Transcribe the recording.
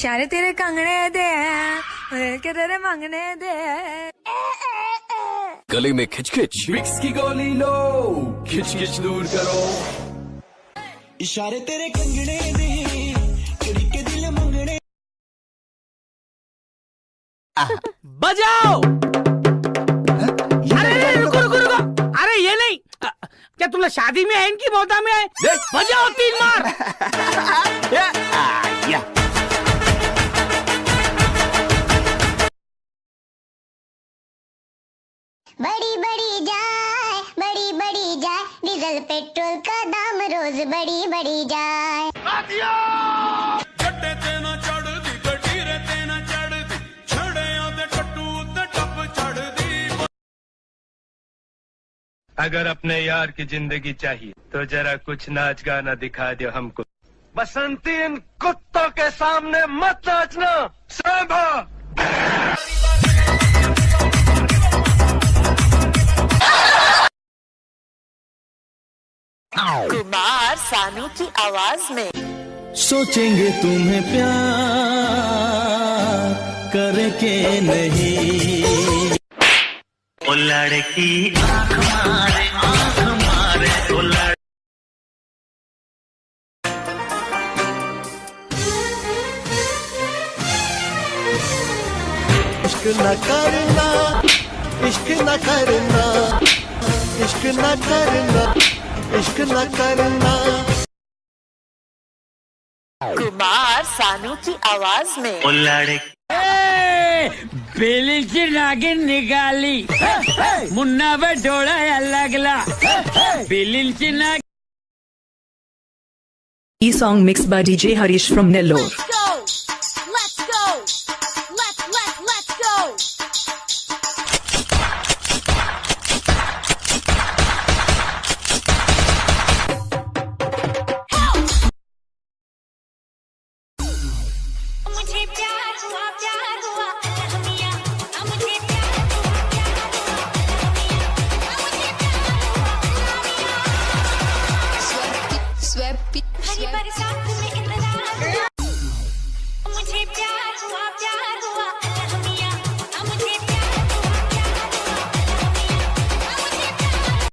इशारे तेरे कंगने दे के तेरे मंगने दे। गले में खिच खिच, विक्स की गोली लो, खिच खिच दूर करो। इशारे तेरे कंगने दे, कुड़ी के दिल मंगने। बजाओ। अरे रुको रुको रुको, अरे ये नहीं, क्या तुला शादी में है इनकी मौता में है? बजाओ 3 बार। बड़ी बड़ी जाए डीजल पेट्रोल का दाम रोज बड़ी बड़ी जाए। अगर अपने यार की जिंदगी चाहिए तो जरा कुछ नाच गाना दिखा दो हमको। बसंती इन कुत्तों के सामने मत नाचना। सांभा। कुमार सानू की आवाज में सोचेंगे तुम्हें प्यार करके नहीं। ओ लड़की आँख मारे ओ लड़की। इश्क न करना, इश्क न करना, इश्क न करना, इश्क न करना। कुमार सानू की आवाज में ओ लड़की बेलीची नागिन निकाली, मुन्ना पे डोळा लागला, बेलीची नागिन। E song mixed by DJ Harish from Nellore. Let's go, let's go। मुझे प्यार हुआ अलहमिया, मुझे प्यार हुआ अलहमिया, मुझे प्यार हुआ अलहमिया। हरी बरसात